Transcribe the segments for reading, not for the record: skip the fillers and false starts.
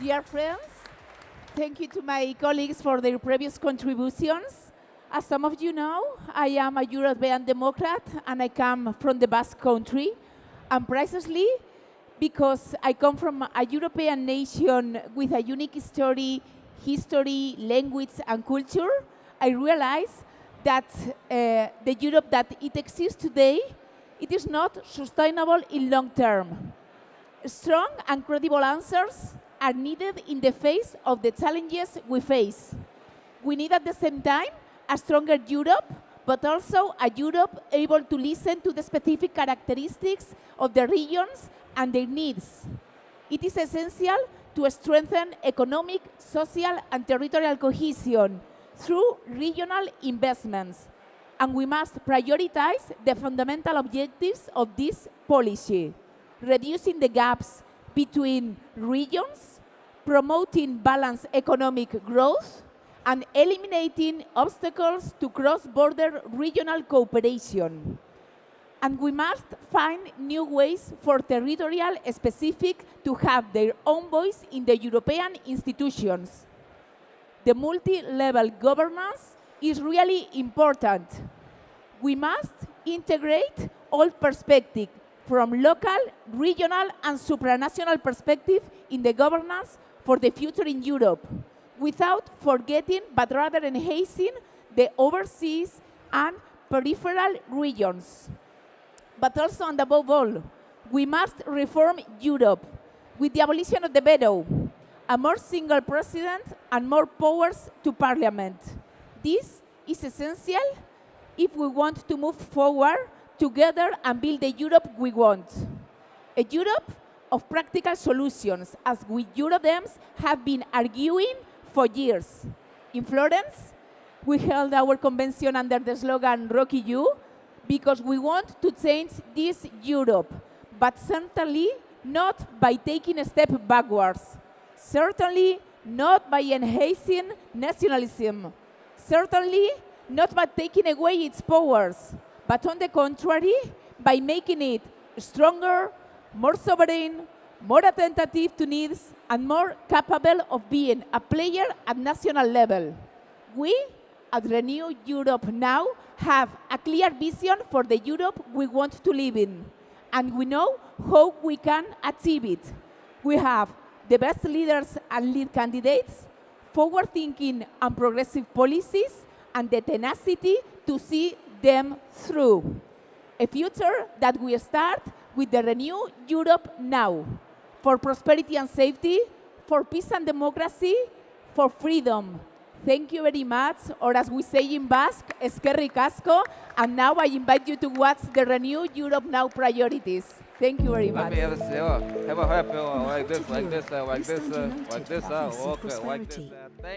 Dear friends, thank you to my colleagues for their previous contributions. As some of you know, I am a European Democrat and I come from the Basque Country. And precisely because I come from a European nation with a unique history, language, and culture, I realize that the Europe that it exists today, it is not sustainable in long term. Strong and credible answers are needed in the face of the challenges we face. We need at the same time a stronger Europe, but also a Europe able to listen to the specific characteristics of the regions and their needs. It is essential to strengthen economic, social, and territorial cohesion through regional investments. And we must prioritize the fundamental objectives of this policy, reducing the gaps between regions, promoting balanced economic growth, and eliminating obstacles to cross-border regional cooperation. And we must find new ways for territorial specific to have their own voice in the European institutions. The multi-level governance is really important. We must integrate all perspectives from local, regional, and supranational perspective in the governance for the future in Europe, without forgetting but rather enhancing the overseas and peripheral regions. But also, and above all, we must reform Europe with the abolition of the veto, a more single president, and more powers to parliament. This is essential if we want to move forward together and build the Europe we want. A Europe of practical solutions, as we Eurodems have been arguing for years. In Florence, we held our convention under the slogan Rocky You, because we want to change this Europe, but certainly not by taking a step backwards. Certainly not by enhancing nationalism. Certainly not by taking away its powers, but on the contrary, by making it stronger, more sovereign, more attentive to needs, and more capable of being a player at national level. We, at Renew Europe Now, have a clear vision for the Europe we want to live in, and we know how we can achieve it. We have the best leaders and lead candidates, forward-thinking and progressive policies, and the tenacity to see them through. A future that we start with the Renew Europe Now, for prosperity and safety, for peace and democracy, for freedom. Thank you very much, or as we say in Basque, eskerrik asko, and now I invite you to watch the Renew Europe Now priorities. Thank you very much. Have a happy like this.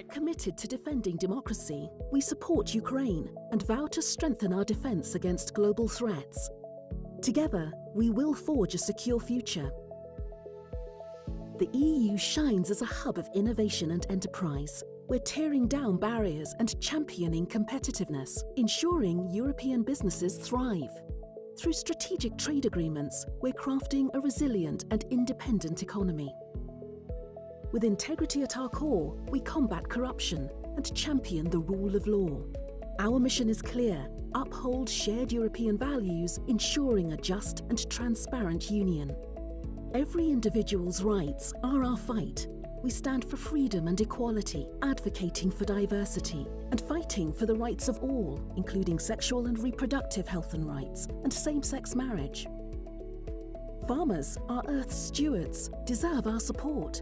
Committed to defending democracy, we support Ukraine and vow to strengthen our defense against global threats. Together, we will forge a secure future. The EU shines as a hub of innovation and enterprise. We're tearing down barriers and championing competitiveness, ensuring European businesses thrive. Through strategic trade agreements, we're crafting a resilient and independent economy. With integrity at our core, we combat corruption and champion the rule of law. Our mission is clear: uphold shared European values, ensuring a just and transparent union. Every individual's rights are our fight. We stand for freedom and equality, advocating for diversity, and fighting for the rights of all, including sexual and reproductive health and rights, and same-sex marriage. Farmers, our Earth's stewards, deserve our support.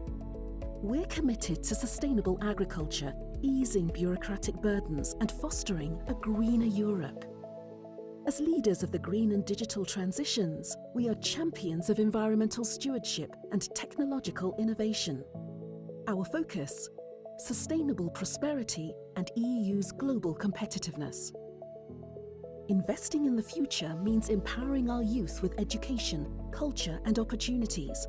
We're committed to sustainable agriculture, easing bureaucratic burdens, and fostering a greener Europe. As leaders of the green and digital transitions, we are champions of environmental stewardship and technological innovation. Our focus: sustainable prosperity and EU's global competitiveness. Investing in the future means empowering our youth with education, culture, and opportunities.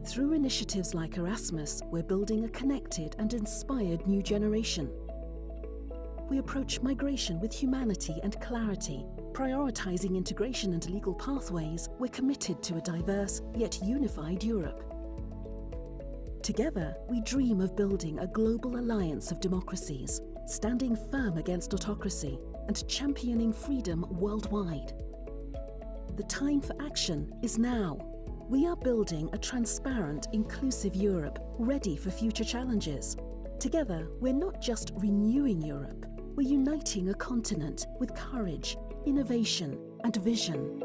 Through initiatives like Erasmus, we're building a connected and inspired new generation. We approach migration with humanity and clarity. Prioritizing integration and legal pathways, we're committed to a diverse yet unified Europe. Together, we dream of building a global alliance of democracies, standing firm against autocracy and championing freedom worldwide. The time for action is now. We are building a transparent, inclusive Europe ready for future challenges. Together, we're not just renewing Europe, we're uniting a continent with courage, innovation, and vision.